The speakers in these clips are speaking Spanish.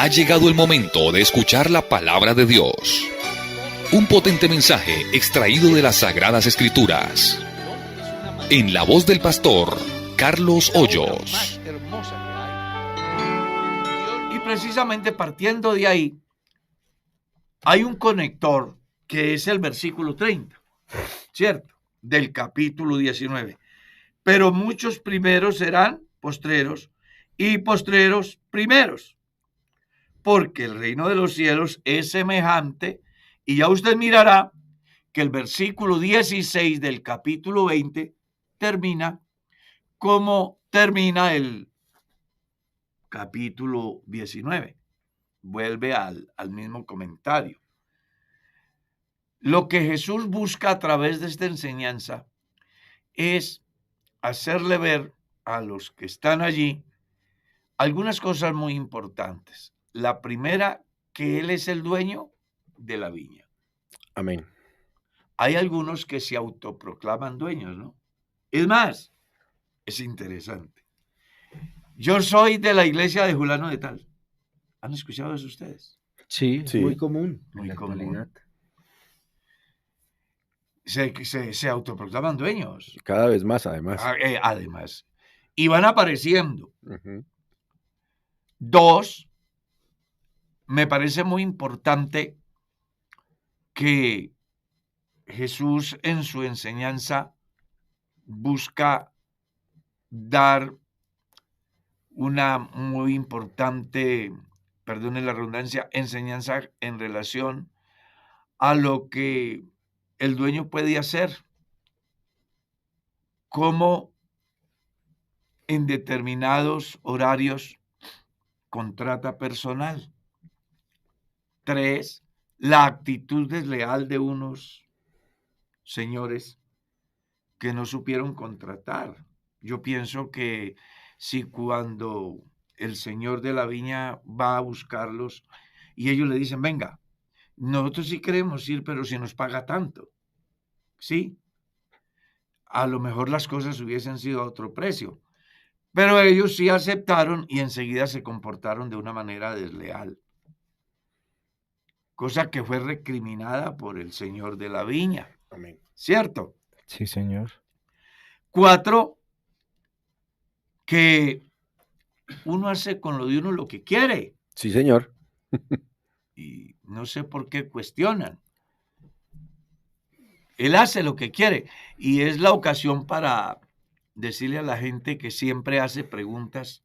Ha llegado el momento de escuchar la palabra de Dios. Un potente mensaje extraído de las Sagradas Escrituras. En la voz del pastor Carlos Hoyos. Y precisamente partiendo de ahí, hay un conector que es el versículo 30, ¿cierto? Del capítulo 19. Pero muchos primeros serán postreros y postreros primeros, porque el reino de los cielos es semejante, y ya usted mirará que el versículo 16 del capítulo 20 termina como termina el capítulo 19. Vuelve al mismo comentario. Lo que Jesús busca a través de esta enseñanza es hacerle ver a los que están allí algunas cosas muy importantes. La primera, que Él es el dueño de la viña. Amén. Hay algunos que se autoproclaman dueños, ¿no? Es más, es interesante. Yo soy de la iglesia de Fulano de Tal. ¿Han escuchado eso ustedes? Sí, Sí. muy común Muy en la común. actualidad. Se autoproclaman dueños. Cada vez más, además. Además. Y van apareciendo. Ujú. Dos, me parece muy importante que Jesús en su enseñanza busca dar una muy importante, perdone la redundancia, enseñanza en relación a lo que el dueño puede hacer, cómo en determinados horarios contrata personal. 3, la actitud desleal de unos señores que no supieron contratar. Yo pienso que si cuando el señor de la viña va a buscarlos y ellos le dicen, venga, nosotros sí queremos ir, pero si nos paga tanto, ¿sí? A lo mejor las cosas hubiesen sido a otro precio, pero ellos sí aceptaron y enseguida se comportaron de una manera desleal, cosa que fue recriminada por el señor de la viña, Amén. ¿cierto? Sí, señor. 4, que uno hace con lo de uno lo que quiere Sí, señor. y no sé por qué cuestionan. Él hace lo que quiere y es la ocasión para decirle a la gente que siempre hace preguntas,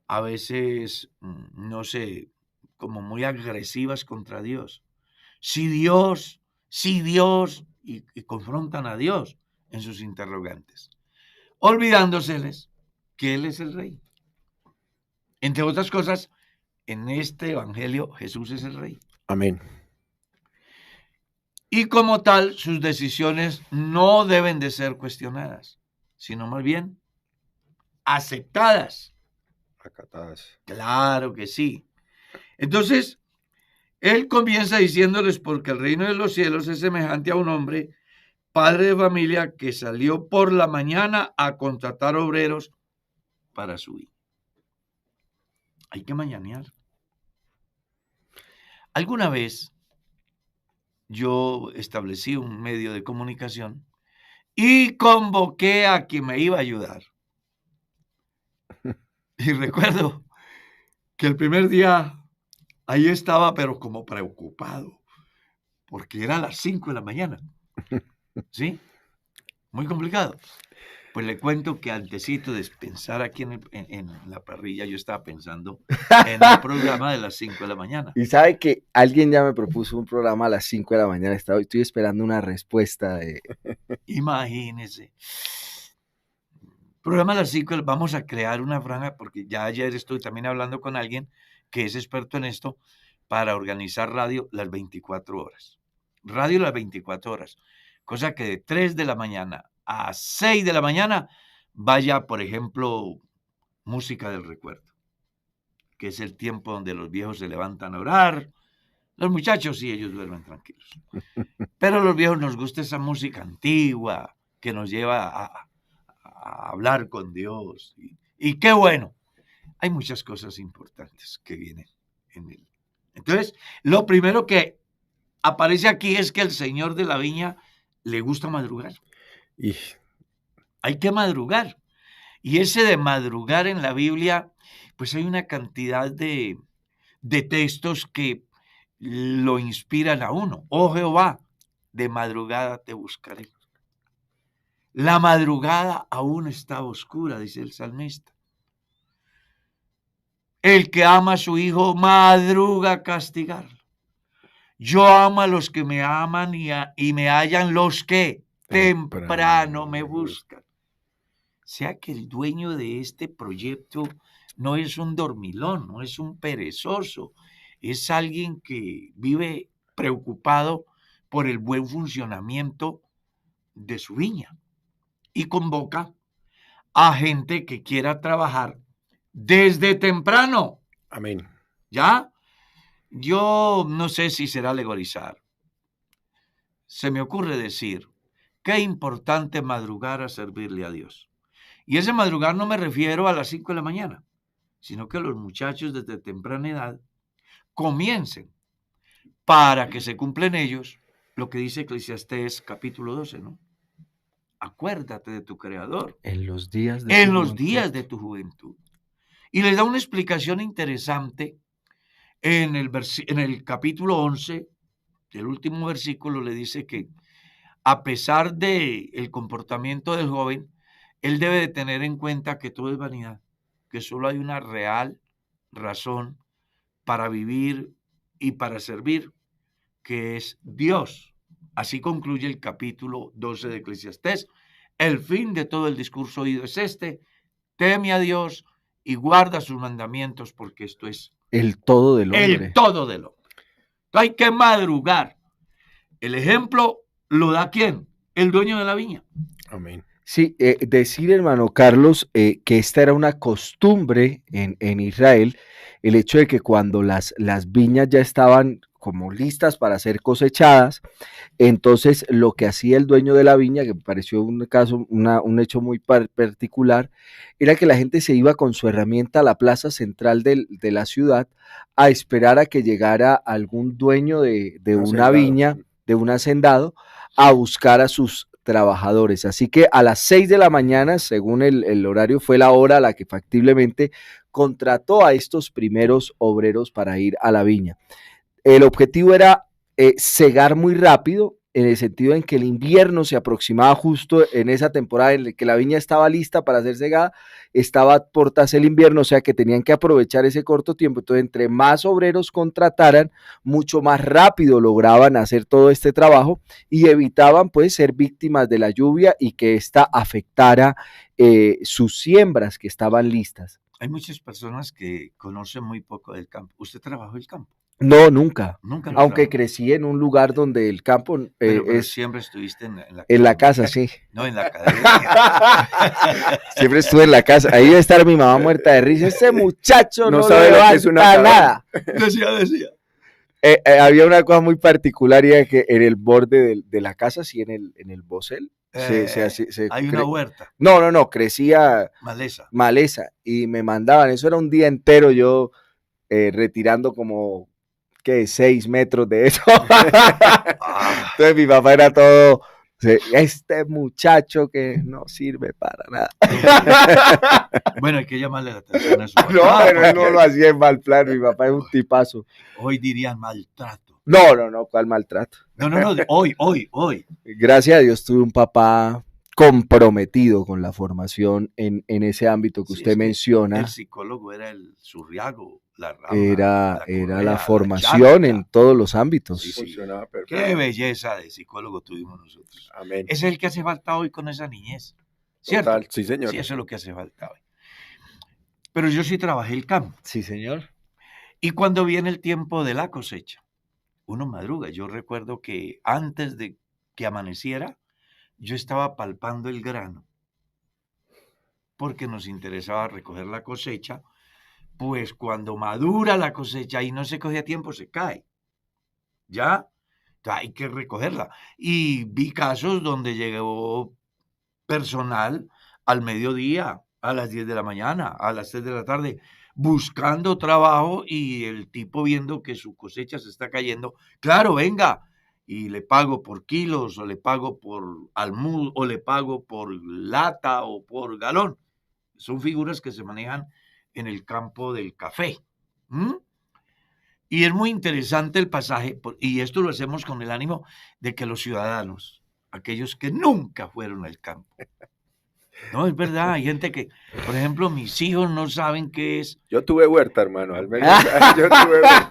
a veces, no sé, como muy agresivas contra Dios. Si Dios, y confrontan a Dios en sus interrogantes, olvidándoseles que Él es el Rey. Entre otras cosas, en este evangelio Jesús es el Rey. Amén. Y como tal, sus decisiones no deben de ser cuestionadas, sino más bien aceptadas. Acatadas. Claro que sí. Entonces, él comienza diciéndoles, porque el reino de los cielos es semejante a un hombre, padre de familia, que salió por la mañana a contratar obreros para su hijo. Hay que mañanear. Alguna vez yo establecí un medio de comunicación y convoqué a quien me iba a ayudar. Y recuerdo que el primer día ahí estaba, pero como preocupado, porque era a las 5 de la mañana. ¿Sí? Muy complicado. Pues le cuento que antesito de pensar aquí en la parrilla, yo estaba pensando en un programa de las 5 de la mañana. Y sabe que alguien ya me propuso un programa a las 5 de la mañana. Estoy esperando una respuesta de... Imagínese. Programa a las 5, vamos a crear una franja, porque ya ayer estoy también hablando con alguien que es experto en esto, para organizar radio las 24 horas. Radio las 24 horas. Cosa que de 3 de la mañana a 6 de la mañana vaya, por ejemplo, música del recuerdo, que es el tiempo donde los viejos se levantan a orar. Los muchachos sí, ellos duermen tranquilos. Pero a los viejos nos gusta esa música antigua que nos lleva a hablar con Dios. Y qué bueno. Hay muchas cosas importantes que vienen Entonces, lo primero que aparece aquí es que el señor de la viña le gusta madrugar. Y Hay que madrugar. Y ese de madrugar en la Biblia, pues hay una cantidad de textos que lo inspiran a uno. Oh Jehová, de madrugada te buscaré. La madrugada aún está oscura, dice el salmista. El que ama a su hijo madruga a castigarlo. Yo amo a los que me aman y me hallan los que temprano me buscan. O sea que el dueño de este proyecto no es un dormilón, no es un perezoso, es alguien que vive preocupado por el buen funcionamiento de su viña y convoca a gente que quiera trabajar desde temprano. amén. ¿Ya? Yo no sé si será alegorizar. Se me ocurre decir, qué importante madrugar a servirle a Dios. Y ese madrugar no me refiero a las 5 de la mañana, sino que los muchachos desde temprana edad comiencen para que se cumpla en ellos lo que dice Eclesiastés capítulo 12, ¿no? Acuérdate de tu Creador En los días de en tu los juventud. días de tu juventud. Y les da una explicación interesante en el capítulo 11, el último versículo le dice que a pesar del comportamiento del joven, él debe de tener en cuenta que todo es vanidad, que solo hay una real razón para vivir y para servir, que es Dios. Así concluye el capítulo 12 de Eclesiastés. El fin de todo el discurso oído es este: teme a Dios y guarda sus mandamientos, porque esto es El todo del hombre. el todo del hombre. Hay que madrugar. El ejemplo lo da ¿quién? El dueño de la viña. Amén. Sí, decir, hermano Carlos, que esta era una costumbre en Israel, el hecho de que cuando las viñas ya estaban como listas para ser cosechadas, entonces lo que hacía el dueño de la viña, que me pareció un caso, un hecho muy particular, era que la gente se iba con su herramienta a la plaza central de la ciudad a esperar a que llegara algún dueño de una Hacendado. viña, de un hacendado, a buscar a sus trabajadores. Así que a las 6 de la mañana, según el horario, fue la hora a la que factiblemente contrató a estos primeros obreros para ir a la viña. El objetivo era cegar muy rápido, en el sentido en que el invierno se aproximaba justo en esa temporada en la que la viña estaba lista para ser cegada, estaba por tasar el invierno, o sea que tenían que aprovechar ese corto tiempo. Entonces, entre más obreros contrataran, mucho más rápido lograban hacer todo este trabajo y evitaban pues ser víctimas de la lluvia y que ésta afectara sus siembras que estaban listas. Hay muchas personas que conocen muy poco del campo. ¿Usted trabajó el campo? No, nunca. Nunca lo Aunque trabajó. crecí en un lugar donde el campo Pero es siempre estuviste en la en la casa, sí. No, en la academia. Siempre estuve en la casa. Ahí debe estar mi mamá muerta de risa. Ese muchacho no sabe le lo que es una levanta nada. Decía. Había una cosa muy particular y era que en el borde de la casa, sí, en el bosel, Hay una huerta, no, crecía maleza. y me mandaban. Eso era un día entero yo retirando como, ¿qué? 6 metros de eso. Ah, Entonces mi papá era todo, este muchacho que no sirve para nada. bueno, hay que llamarle la atención a su papá. No, pero él no porque lo hacía en mal plan, mi papá es un tipazo. hoy dirían maltrato. No, ¿cuál maltrato? No, hoy. Gracias a Dios tuve un papá comprometido con la formación en ese ámbito que Sí, usted es que menciona. el psicólogo era el Surriago, la Rama, Era Correa, la formación en todos los ámbitos. Sí. Funcionaba Qué perfecto. belleza de psicólogo tuvimos nosotros. Amén. Es el que hace falta hoy con esa niñez, ¿cierto? Total, sí, señor. Sí, eso es lo que hace falta hoy. Pero yo sí trabajé el campo. Sí, señor. Y cuando viene el tiempo de la cosecha, uno madruga. Yo recuerdo que antes de que amaneciera, yo estaba palpando el grano, porque nos interesaba recoger la cosecha, pues cuando madura la cosecha y no se coge a tiempo, se cae. ¿Ya? Hay que recogerla. Y vi casos donde llegó personal al mediodía a las 10 de la mañana, a las 3 de la tarde, buscando trabajo y el tipo viendo que su cosecha se está cayendo. Claro, venga, y le pago por kilos, o le pago por almud, o le pago por lata o por galón. Son figuras que se manejan en el campo del café. ¿Mm? Y es muy interesante el pasaje, y esto lo hacemos con el ánimo de que los ciudadanos, aquellos que nunca fueron al campo, no, es verdad, hay gente que, por ejemplo, mis hijos no saben qué es. Yo tuve huerta, hermano, al menos yo tuve huerta.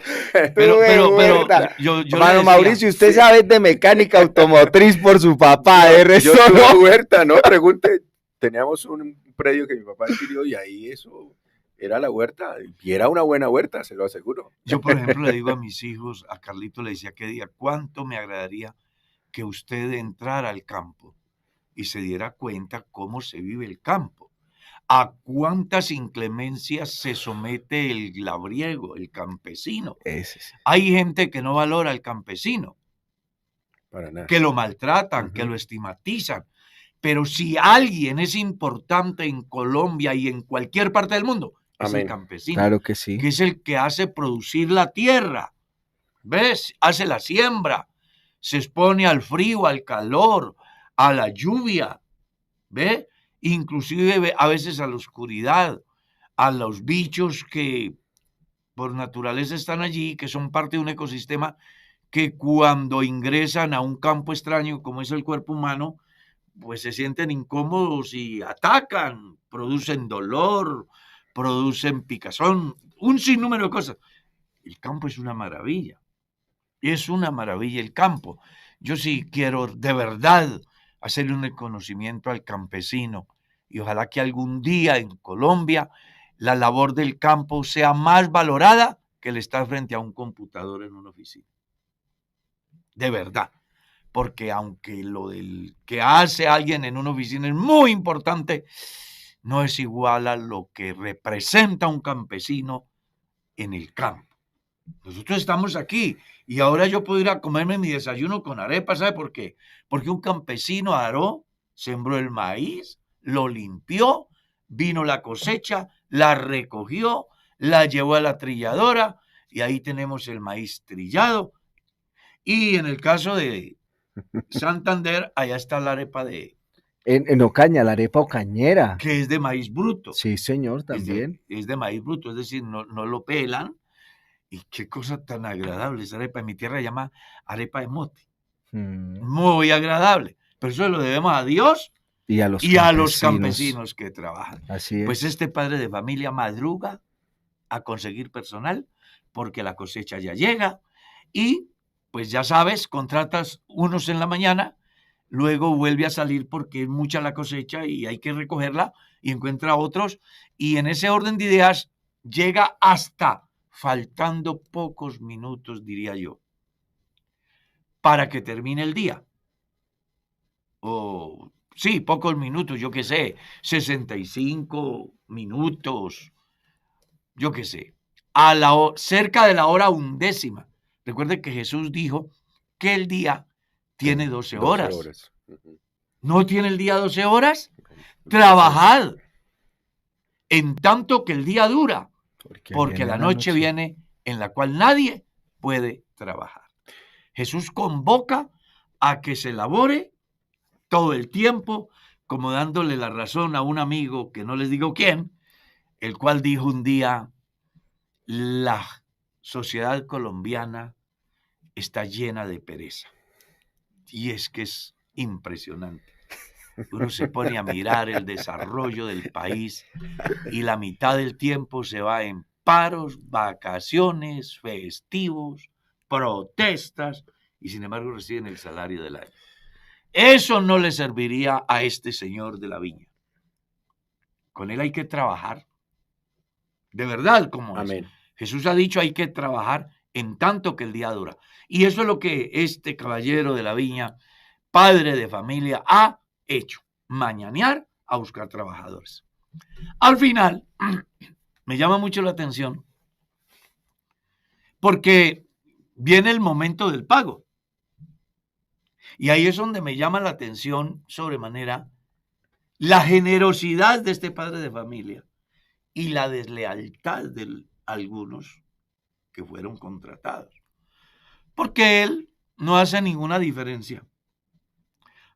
Pero Huerta. yo le Hermano decía, Mauricio, usted sabe de mecánica automotriz por su papá, de Yo resto tuve no. huerta, no pregunte. Teníamos un predio que mi papá adquirió y ahí eso era la huerta. Y era una buena huerta, se lo aseguro. yo por ejemplo le digo a mis hijos, a Carlito le decía que día, cuánto me agradaría que usted entrara al campo y se diera cuenta cómo se vive el campo, a cuántas inclemencias se somete el labriego, el campesino. Ese sí. Hay gente que no valora al campesino, Para nada. que lo maltratan, Ujú. que lo estigmatizan. Pero si alguien es importante en Colombia y en cualquier parte del mundo, es el Amén. campesino, Claro que sí. que es el que hace producir la tierra. ¿Ves? Hace la siembra, se expone al frío, al calor, a la lluvia, ¿ve? Inclusive a veces a la oscuridad, a los bichos que por naturaleza están allí, que son parte de un ecosistema que cuando ingresan a un campo extraño como es el cuerpo humano, pues se sienten incómodos y atacan, producen dolor, producen picazón, un sinnúmero de cosas. El campo es una maravilla el campo. Yo sí quiero de verdad hacerle un reconocimiento al campesino y ojalá que algún día en Colombia la labor del campo sea más valorada que el estar frente a un computador en una oficina. De verdad. Porque aunque lo del que hace alguien en una oficina es muy importante, no es igual a lo que representa un campesino en el campo. Nosotros estamos aquí y ahora yo puedo ir a comerme mi desayuno con arepa, ¿sabe por qué? Porque un campesino aró, sembró el maíz, lo limpió, vino la cosecha, la recogió, la llevó a la trilladora y ahí tenemos el maíz trillado. Y en el caso de Santander, allá está la arepa En Ocaña, la arepa ocañera. que es de maíz bruto. Sí, señor, también. Es de maíz bruto, es decir, no lo pelan. Y qué cosa tan agradable esa arepa. En mi tierra se llama arepa de mote. Muy agradable. Pero eso lo debemos a Dios Y a los y a los campesinos que trabajan. Así es. Pues este padre de familia madruga a conseguir personal porque la cosecha ya llega y pues ya sabes, contratas unos en la mañana, luego vuelve a salir porque es mucha la cosecha y hay que recogerla y encuentra otros y en ese orden de ideas llega hasta faltando pocos minutos, diría yo, para que termine el día. O sí, pocos minutos, yo qué sé, 65 minutos, yo qué sé, cerca de la hora 11. Recuerde que Jesús dijo que el día tiene 12 horas. Ujú. ¿No tiene el día 12 horas? Trabajad en tanto que el día dura, porque viene la noche viene en la cual nadie puede trabajar. Jesús convoca a que se labore todo el tiempo, como dándole la razón a un amigo que no les digo quién, el cual dijo un día, la sociedad colombiana está llena de pereza. Y es que es impresionante. Uno se pone a mirar el desarrollo del país y la mitad del tiempo se va en paros, vacaciones, festivos, protestas y sin embargo reciben el salario del año. Eso no le serviría a este señor de la viña. Con él hay que trabajar. De verdad, como es. Amén. Jesús ha dicho hay que trabajar en tanto que el día dura. Y eso es lo que este caballero de la viña, padre de familia, ha hecho. Mañanear a buscar trabajadores. Al final, me llama mucho la atención porque viene el momento del pago. Y ahí es donde me llama la atención sobremanera la generosidad de este padre de familia y la deslealtad de algunos que fueron contratados. Porque él no hace ninguna diferencia.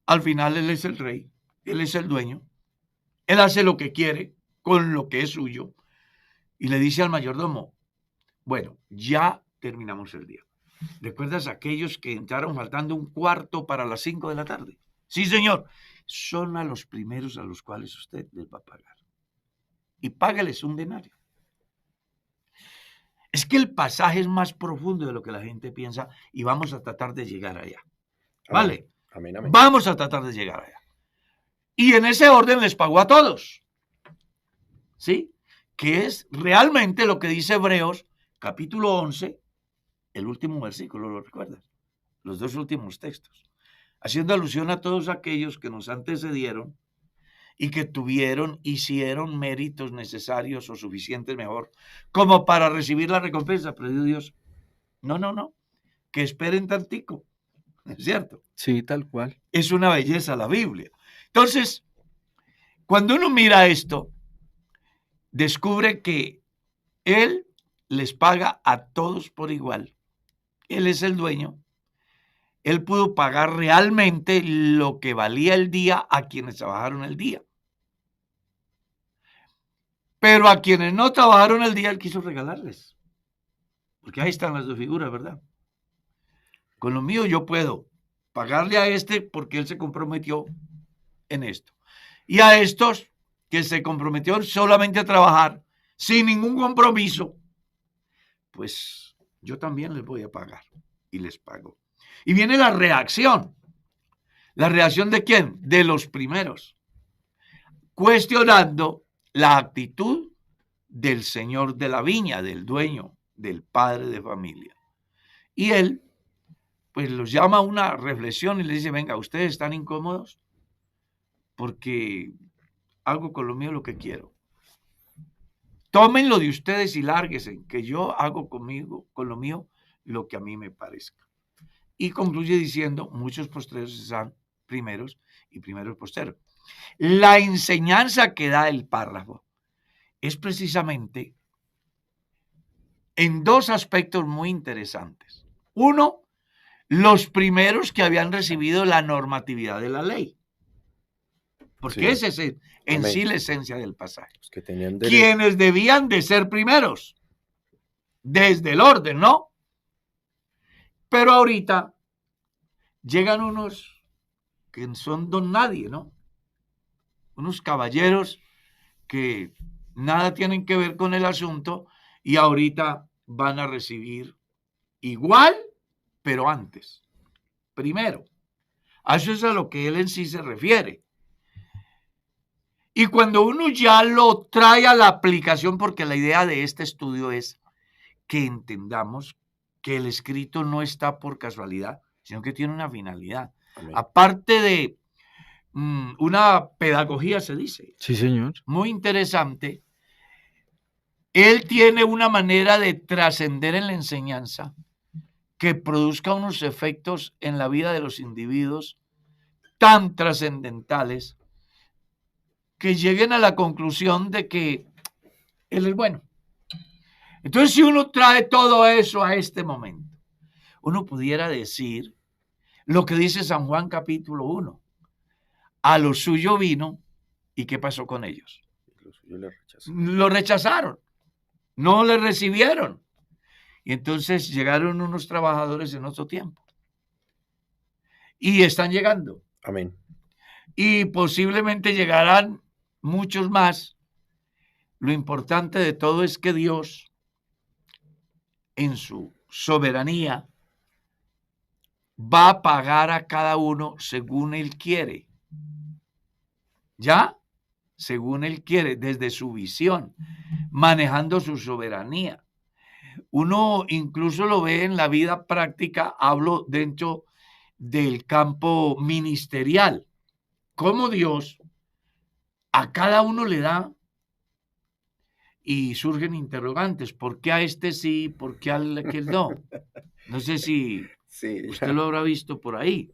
Al final él es el rey, él es el dueño, él hace lo que quiere con lo que es suyo y le dice al mayordomo, bueno, ya terminamos el día. ¿Recuerdas aquellos que entraron faltando un cuarto para las 5 de la tarde? Sí, señor. Son a los primeros a los cuales usted les va a pagar. Y págueles un denario. Es que el pasaje es más profundo de lo que la gente piensa y vamos a tratar de llegar allá. ¿Vale? Amén, amén. Vamos a tratar de llegar allá. Y en ese orden les pagó a todos. ¿Sí? Que es realmente lo que dice Hebreos, capítulo 11, el último versículo, ¿lo recuerdas? Los dos últimos textos. Haciendo alusión a todos aquellos que nos antecedieron y que hicieron méritos necesarios o suficientes, mejor, como para recibir la recompensa. Pero Dios, no, que esperen tantico, ¿es cierto? Sí, tal cual. Es una belleza la Biblia. Entonces, cuando uno mira esto, descubre que Él les paga a todos por igual. Él es el dueño. Él pudo pagar realmente lo que valía el día a quienes trabajaron el día. Pero a quienes no trabajaron el día, Él quiso regalarles. Porque ahí están las dos figuras, ¿verdad? Con lo mío yo puedo pagarle a este porque él se comprometió en esto. Y a estos que se comprometieron solamente a trabajar sin ningún compromiso, pues yo también les voy a pagar y les pago. Y viene la reacción. ¿La reacción de quién? De los primeros. Cuestionando la actitud del señor de la viña, del dueño, del padre de familia. Y él, pues los llama a una reflexión y les dice, venga, ustedes están incómodos porque hago con lo mío lo que quiero. Tomen lo de ustedes y lárguense, que yo hago conmigo, con lo mío, lo que a mí me parezca. Y concluye diciendo, muchos postreros serán primeros y primeros posteros. La enseñanza que da el párrafo es precisamente en dos aspectos muy interesantes. Uno, los primeros que habían recibido la normatividad de la ley. Porque esa es en sí la esencia del pasaje. Los que tenían derecho. Quienes debían de ser primeros, desde el orden, ¿no? Pero ahorita llegan unos que son don nadie, ¿no? Unos caballeros que nada tienen que ver con el asunto y ahorita van a recibir igual, pero antes. Primero. A eso es a lo que él en sí se refiere. Y cuando uno ya lo trae a la aplicación, porque la idea de este estudio es que entendamos que el escrito no está por casualidad, sino que tiene una finalidad. Amén. Aparte de una pedagogía, se dice. Sí, señor. Muy interesante. Él tiene una manera de trascender en la enseñanza que produzca unos efectos en la vida de los individuos tan trascendentales que lleguen a la conclusión de que Él es bueno. Entonces, si uno trae todo eso a este momento, uno pudiera decir lo que dice San Juan capítulo 1. A lo suyo vino, ¿y qué pasó con ellos? Lo rechazaron, no le recibieron. Y entonces llegaron unos trabajadores en otro tiempo. Y están llegando. Amén. Y posiblemente llegarán muchos más. Lo importante de todo es que Dios, en su soberanía, va a pagar a cada uno según Él quiere. ¿Ya? Según Él quiere, desde su visión, manejando su soberanía. Uno incluso lo ve en la vida práctica, hablo dentro del campo ministerial, cómo Dios a cada uno le da y surgen interrogantes, ¿por qué a este sí, por qué a aquel no? No sé si usted lo habrá visto por ahí.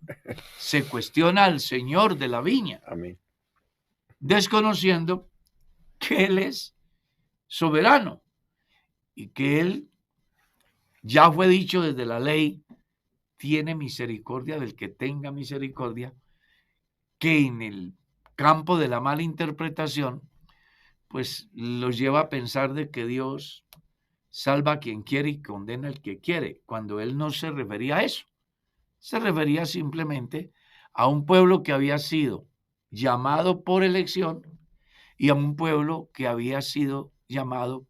Se cuestiona al Señor de la viña. Amén. desconociendo que Él es soberano y que Él, ya fue dicho desde la ley, tiene misericordia del que tenga misericordia, que en el campo de la mala interpretación, pues los lleva a pensar de que Dios salva a quien quiere y condena al que quiere, cuando Él no se refería a eso. Se refería simplemente a un pueblo que había sido llamado por elección y a un pueblo que había sido llamado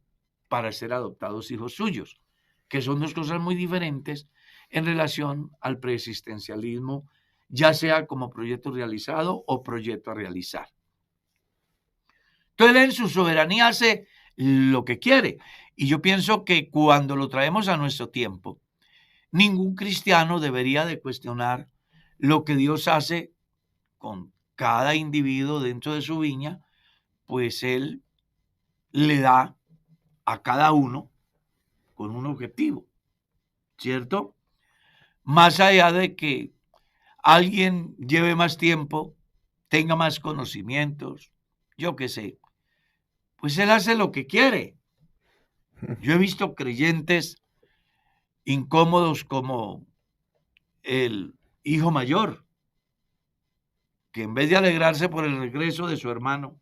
para ser adoptados hijos suyos, que son dos cosas muy diferentes en relación al preexistencialismo, ya sea como proyecto realizado o proyecto a realizar. Entonces, él en su soberanía hace lo que quiere. Y yo pienso que cuando lo traemos a nuestro tiempo, ningún cristiano debería de cuestionar lo que Dios hace con cada individuo dentro de su viña, pues Él le da a cada uno con un objetivo, ¿cierto? Más allá de que alguien lleve más tiempo, tenga más conocimientos, yo qué sé, pues Él hace lo que quiere. Yo he visto creyentes incómodos como el hijo mayor, que en vez de alegrarse por el regreso de su hermano,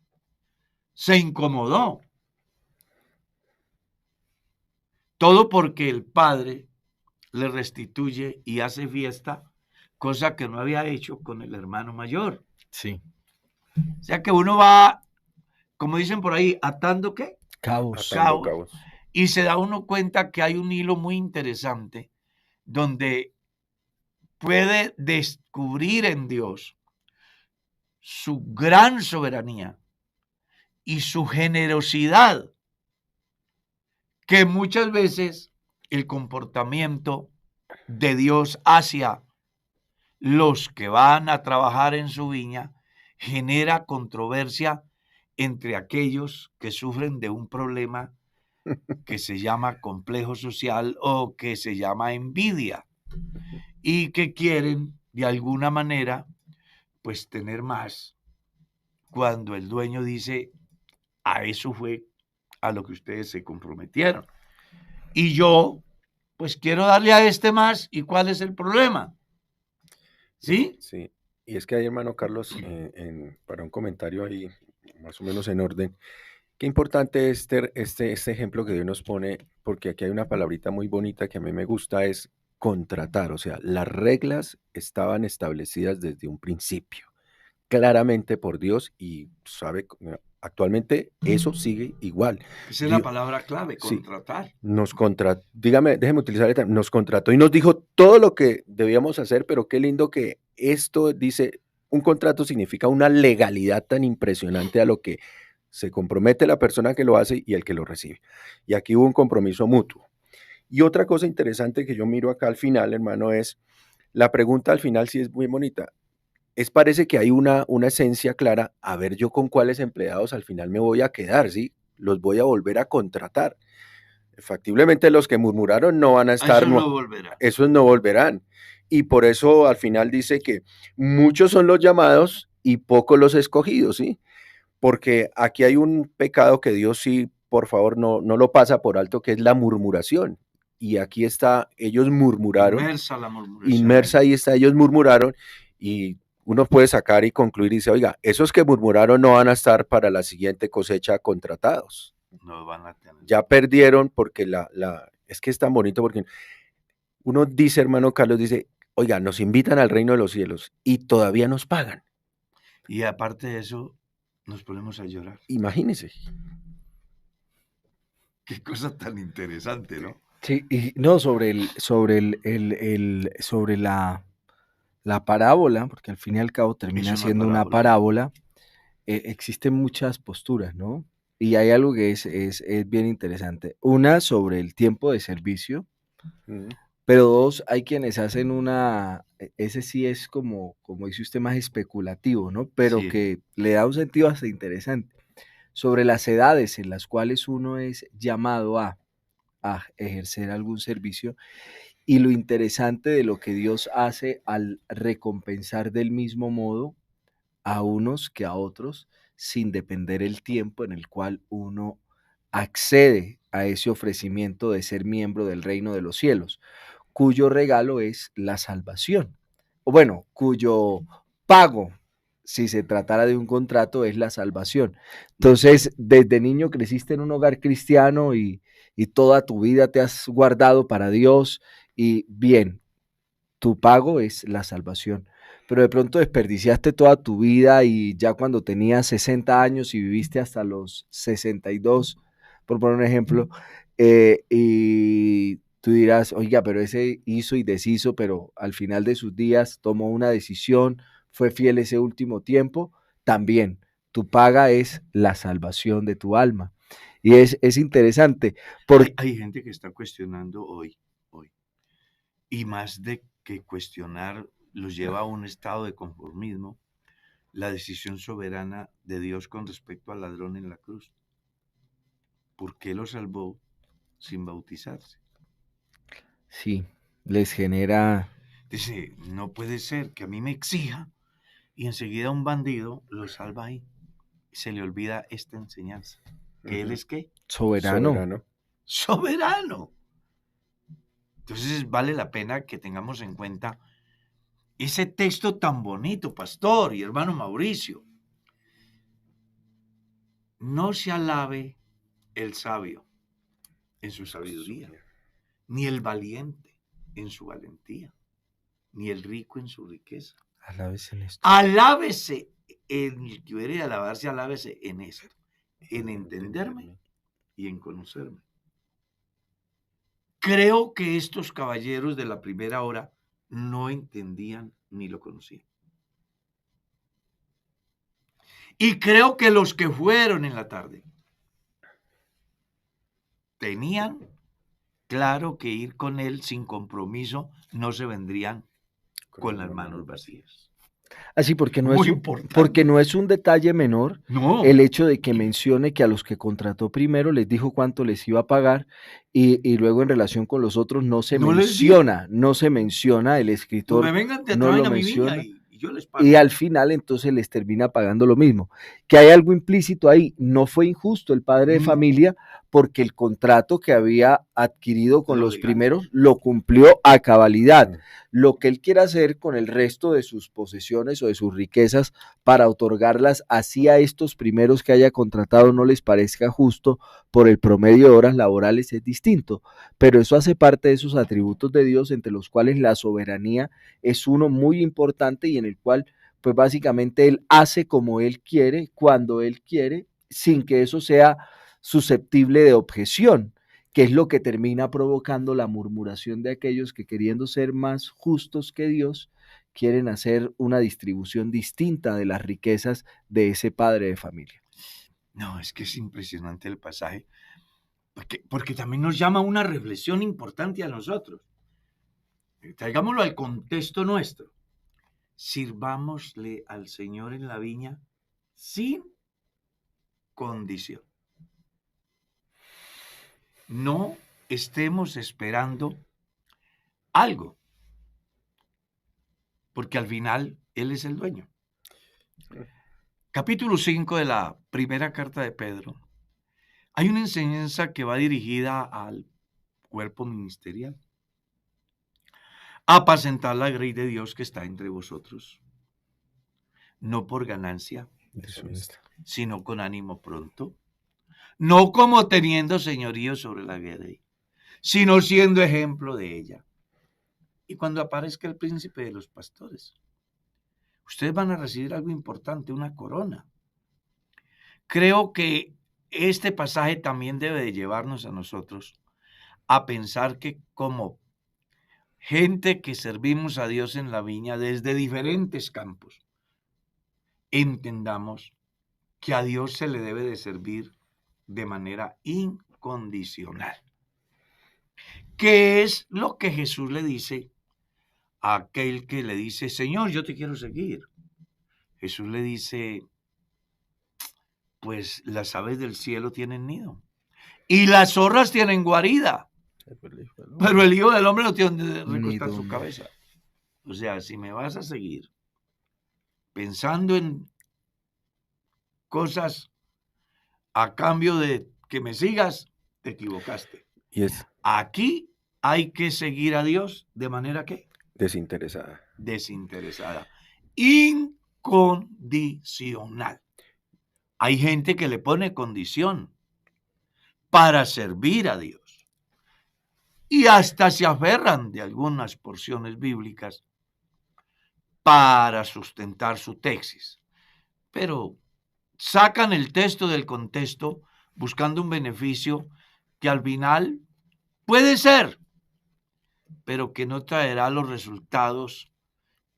se incomodó. Todo porque el padre le restituye y hace fiesta, cosa que no había hecho con el hermano mayor. Sí. O sea que uno va, como dicen por ahí, atando ¿qué? Cabos. Atando cabos. Y se da uno cuenta que hay un hilo muy interesante donde puede descubrir en Dios su gran soberanía y su generosidad, que muchas veces el comportamiento de Dios hacia los que van a trabajar en su viña genera controversia entre aquellos que sufren de un problema que se llama complejo social o que se llama envidia y que quieren de alguna manera pues tener más, cuando el dueño dice: a eso fue a lo que ustedes se comprometieron y yo pues quiero darle a este más. ¿Y cuál es el problema? ¿Sí? Sí. Y es que ahí, hermano Carlos, para un comentario ahí, más o menos en orden, qué importante este ejemplo que Dios nos pone, porque aquí hay una palabrita muy bonita que a mí me gusta, es contratar. O sea, las reglas estaban establecidas desde un principio, claramente por Dios, y sabe, actualmente eso sigue igual. Esa es la palabra clave, Sí, contratar. nos contrató, déjeme utilizar esta, nos contrató y nos dijo todo lo que debíamos hacer, pero qué lindo que esto dice, un contrato significa una legalidad tan impresionante a lo que se compromete la persona que lo hace y el que lo recibe. Y aquí hubo un compromiso mutuo. Y otra cosa interesante que yo miro acá al final, hermano, es la pregunta al final, sí es muy bonita. Parece que hay una esencia clara, a ver yo con cuáles empleados al final me voy a quedar, ¿sí? Los voy a volver a contratar. Factiblemente los que murmuraron no van a estar, Eso no volverá. esos no volverán. Y por eso al final dice que muchos son los llamados y pocos los escogidos, ¿sí? Porque aquí hay un pecado que Dios sí, por favor, no lo pasa por alto, que es la murmuración. Y aquí está, ellos murmuraron. Inmersa la murmuración. Inmersa ahí está, ellos murmuraron, y uno puede sacar y concluir y dice, oiga, esos que murmuraron no van a estar para la siguiente cosecha contratados. No van a tener. Ya perdieron porque es que es tan bonito porque uno dice, hermano Carlos, dice, oiga, nos invitan al reino de los cielos y todavía nos pagan. Y aparte de eso, nos ponemos a llorar. Imagínense. Qué cosa tan interesante, ¿no? Sí, y no, sobre la parábola, porque al fin y al cabo termina siendo una parábola, existen muchas posturas, ¿no? Y hay algo que es bien interesante. Una, sobre el tiempo de servicio, pero dos, hay quienes hacen ese sí es como dice usted, más especulativo, ¿no? Pero Sí. que le da un sentido hasta interesante, sobre las edades en las cuales uno es llamado a ejercer algún servicio, y lo interesante de lo que Dios hace al recompensar del mismo modo a unos que a otros, sin depender el tiempo en el cual uno accede a ese ofrecimiento de ser miembro del reino de los cielos, cuyo regalo es la salvación. O bueno, cuyo pago, si se tratara de un contrato, es la salvación. Entonces, desde niño creciste en un hogar cristiano y toda tu vida te has guardado para Dios y bien, tu pago es la salvación. Pero de pronto desperdiciaste toda tu vida y ya cuando tenías 60 años y viviste hasta los 62, por poner un ejemplo, y tú dirás, oiga, pero ese hizo y deshizo, pero al final de sus días tomó una decisión, fue fiel ese último tiempo, también tu paga es la salvación de tu alma. Y es interesante. Hay gente que está cuestionando hoy, y más de que cuestionar los lleva a un estado de conformismo, la decisión soberana de Dios con respecto al ladrón en la cruz. ¿Por qué lo salvó sin bautizarse? Sí, les genera... Dice, no puede ser que a mí me exija y enseguida un bandido lo salva ahí. Se le olvida esta enseñanza. ¿Que él es qué? Soberano. Soberano. Entonces vale la pena que tengamos en cuenta ese texto tan bonito, pastor y hermano Mauricio. No se alabe el sabio en su sabiduría, ni el valiente en su valentía, ni el rico en su riqueza. Alábese en esto. Alábese en el que hubiera de alabarse, alábese en esto, en entenderme y en conocerme. Creo que estos caballeros de la primera hora no entendían ni lo conocían. Y creo que los que fueron en la tarde tenían claro que ir con él sin compromiso, no se vendrían con las manos vacías. Así porque no, Muy es un, importante. porque no es un detalle menor No. el hecho de que mencione que a los que contrató primero les dijo cuánto les iba a pagar y luego en relación con los otros no se No les menciona, no se menciona, el Pues escritor me vengan, te no traen lo a mi viña menciona. y yo les pago. Y al final entonces les termina pagando lo mismo. Que hay algo implícito ahí. No fue injusto el padre de No. familia porque el contrato que había adquirido con Lo los legal. primeros lo cumplió a cabalidad. Lo que él quiere hacer con el resto de sus posesiones o de sus riquezas para otorgarlas así a estos primeros que haya contratado no les parezca justo por el promedio de horas laborales es distinto. Pero eso hace parte de esos atributos de Dios entre los cuales la soberanía es uno muy importante y en el cual pues básicamente él hace como él quiere, cuando él quiere, sin que eso sea susceptible de objeción, que es lo que termina provocando la murmuración de aquellos que queriendo ser más justos que Dios, quieren hacer una distribución distinta de las riquezas de ese padre de familia. No, es que es impresionante el pasaje, porque también nos llama a una reflexión importante a nosotros. Traigámoslo al contexto nuestro. Sirvámosle al Señor en la viña sin condición. No estemos esperando algo, porque al final Él es el dueño. Capítulo 5 de la primera carta de Pedro. Hay una enseñanza que va dirigida al cuerpo ministerial. Apacentar la grey de Dios que está entre vosotros, no por ganancia, sino con ánimo pronto, no como teniendo señorío sobre la grey, sino siendo ejemplo de ella. Y cuando aparezca el príncipe de los pastores, ustedes van a recibir algo importante, una corona. Creo que este pasaje también debe de llevarnos a nosotros a pensar que como gente que servimos a Dios en la viña desde diferentes campos, entendamos que a Dios se le debe de servir de manera incondicional. ¿Qué es lo que Jesús le dice a aquel que le dice, Señor, yo te quiero seguir? Jesús le dice, pues las aves del cielo tienen nido y las zorras tienen guarida, pero el Hijo del Hombre no tiene donde recostar su cabeza. O sea, si me vas a seguir pensando en cosas a cambio de que me sigas, te equivocaste. Y es Aquí hay que seguir a Dios de manera que desinteresada. desinteresada, incondicional. Hay gente que le pone condición para servir a Dios y hasta se aferran de algunas porciones bíblicas para sustentar su tesis, pero sacan el texto del contexto buscando un beneficio que al final puede ser, pero que no traerá los resultados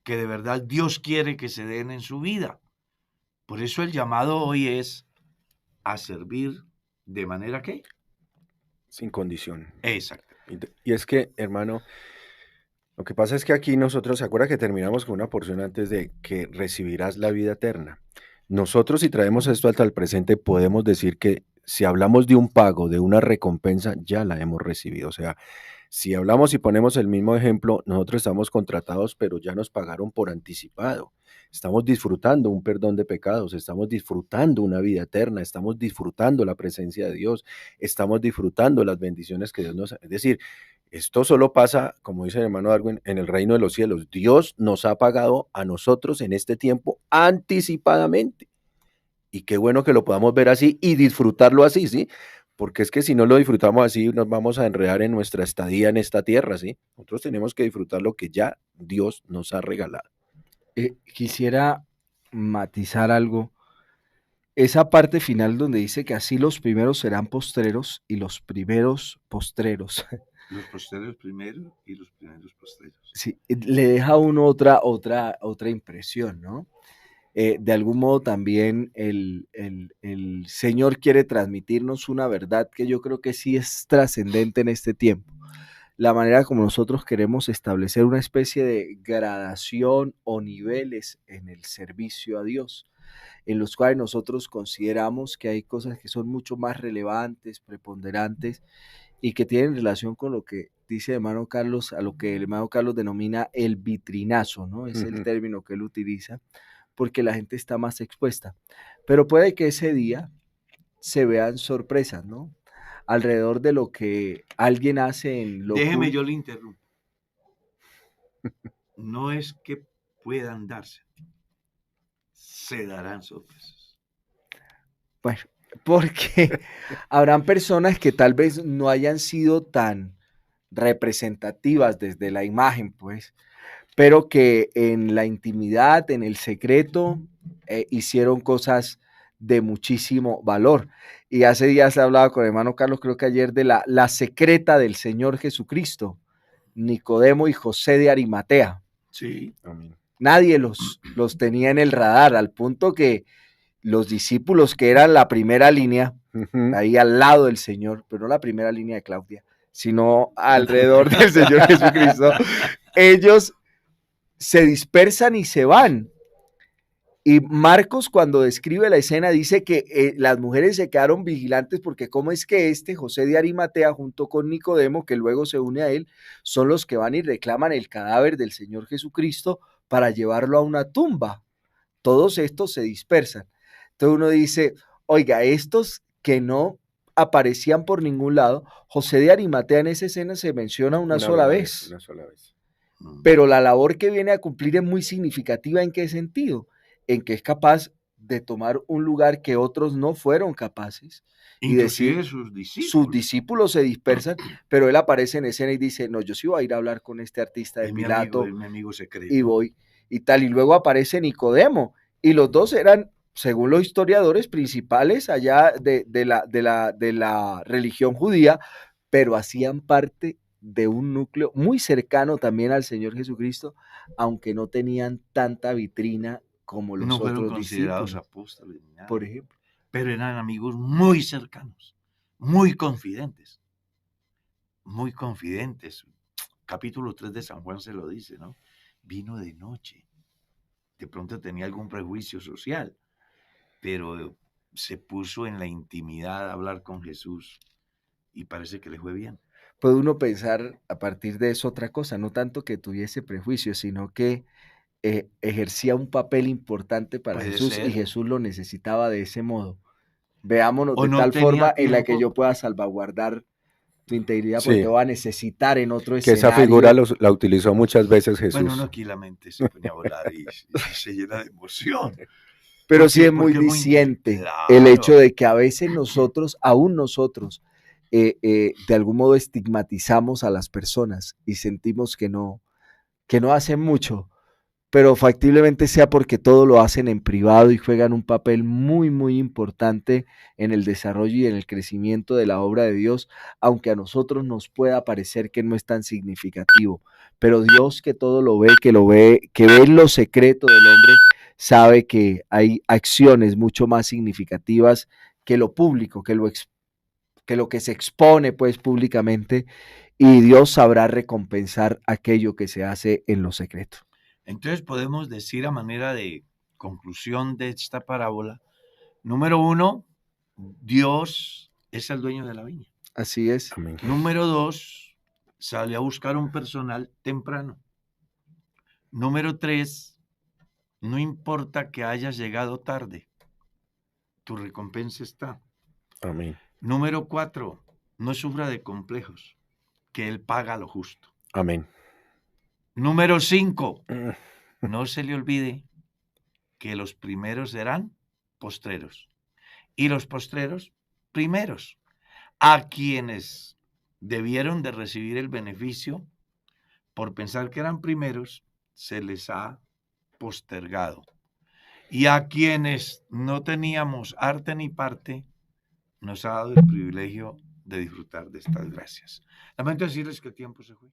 que de verdad Dios quiere que se den en su vida. Por eso el llamado hoy es a servir de manera que Sin condición. exacto. Y es que, hermano, lo que pasa es que aquí nosotros, ¿se acuerda que terminamos con una porción antes de que recibirás la vida eterna? Nosotros, si traemos esto hasta el presente, podemos decir que si hablamos de un pago, de una recompensa, ya la hemos recibido. O sea, si hablamos y ponemos el mismo ejemplo, nosotros estamos contratados, pero ya nos pagaron por anticipado. Estamos disfrutando un perdón de pecados, estamos disfrutando una vida eterna, estamos disfrutando la presencia de Dios, estamos disfrutando las bendiciones que Dios nos... Es decir, esto solo pasa, como dice el hermano Darwin, en el reino de los cielos. Dios nos ha pagado a nosotros en este tiempo anticipadamente. Y qué bueno que lo podamos ver así y disfrutarlo así, ¿sí? Porque es que si no lo disfrutamos así, nos vamos a enredar en nuestra estadía en esta tierra, ¿sí? Nosotros tenemos que disfrutar lo que ya Dios nos ha regalado. Quisiera matizar algo. Esa parte final donde dice que así los primeros serán postreros y los primeros postreros. Los postreros primero y los primeros postreros. Sí, le deja a uno otra impresión, ¿no? De algún modo también el Señor quiere transmitirnos una verdad que yo creo que sí es trascendente en este tiempo. La manera como nosotros queremos establecer una especie de gradación o niveles en el servicio a Dios, en los cuales nosotros consideramos que hay cosas que son mucho más relevantes, preponderantes y que tienen relación con lo que dice el hermano Carlos, a lo que el hermano Carlos denomina el vitrinazo, ¿no? Es el término que él utiliza, porque la gente está más expuesta. Pero puede que ese día se vean sorpresas, ¿no? Alrededor de lo que alguien hace en lo Déjeme, yo le interrumpo. No es que puedan darse, se darán sorpresas. Bueno, porque habrán personas que tal vez no hayan sido tan representativas desde la imagen, pues, pero que en la intimidad, en el secreto, hicieron cosas de muchísimo valor. Y hace días hablaba con el hermano Carlos, creo que ayer, de la secreta del Señor Jesucristo, Nicodemo y José de Arimatea. Sí. Amén. Nadie los tenía en el radar, al punto que los discípulos que eran la primera línea, ahí al lado del Señor, pero no la primera línea de Claudia, sino alrededor del Señor Jesucristo, ellos se dispersan y se van. Y Marcos, cuando describe la escena, dice que las mujeres se quedaron vigilantes porque cómo es que José de Arimatea, junto con Nicodemo, que luego se une a él, son los que van y reclaman el cadáver del Señor Jesucristo para llevarlo a una tumba. Todos estos se dispersan. Entonces uno dice, oiga, estos que no aparecían por ningún lado, José de Arimatea en esa escena se menciona una sola vez. Una sola vez. Pero la labor que viene a cumplir es muy significativa. ¿En qué sentido? En que es capaz de tomar un lugar que otros no fueron capaces y decir, sus discípulos se dispersan, pero él aparece en escena y dice, no, yo sí voy a ir a hablar con este artista de Pilato, mi amigo secreto. y voy, y tal, y luego aparece Nicodemo, y los dos eran, según los historiadores, principales allá de la religión judía, pero hacían parte de un núcleo muy cercano también al Señor Jesucristo, aunque no tenían tanta vitrina como los no otros fueron considerados discípulos, apóstoles, ni nada, por ejemplo. pero eran amigos muy cercanos, muy confidentes, muy confidentes. Capítulo 3 de San Juan se lo dice, ¿no? Vino de noche. De pronto tenía algún prejuicio social, pero se puso en la intimidad a hablar con Jesús y parece que le fue bien. Puede uno pensar a partir de eso otra cosa, no tanto que tuviese prejuicio, sino que ejercía un papel importante para Puede Jesús y ser. Jesús lo necesitaba de ese modo. Veámonos O de no tal tenía forma en la que tiempo. yo pueda salvaguardar tu integridad, porque Sí, te voy a necesitar en otro que esa figura escenario. la utilizó muchas veces Bueno, uno Jesús. aquí la mente se pone a volar y se llena de emoción. Pero sí Porque, es muy porque es muy diciente el hecho claro. de que a veces nosotros, aún nosotros, de algún modo estigmatizamos a las personas y sentimos que no hacen mucho, pero factiblemente sea porque todo lo hacen en privado y juegan un papel muy, muy importante en el desarrollo y en el crecimiento de la obra de Dios, aunque a nosotros nos pueda parecer que no es tan significativo. Pero Dios, que todo lo ve, que ve lo secreto del hombre, sabe que hay acciones mucho más significativas que lo público, que lo que se expone pues públicamente, y Dios sabrá recompensar aquello que se hace en lo secreto. Entonces podemos decir a manera de conclusión de esta parábola, número 1, Dios es el dueño de la viña. Así es. Amén. Número 2, sale a buscar un personal temprano. Número 3, no importa que hayas llegado tarde, tu recompensa está. Amén. Número 4, no sufra de complejos, que Él paga lo justo. Amén. Número 5, no se le olvide que los primeros serán postreros y los postreros primeros. A quienes debieron de recibir el beneficio por pensar que eran primeros, se les ha postergado. Y a quienes no teníamos arte ni parte, nos ha dado el privilegio de disfrutar de estas gracias. Lamento decirles que el tiempo se fue.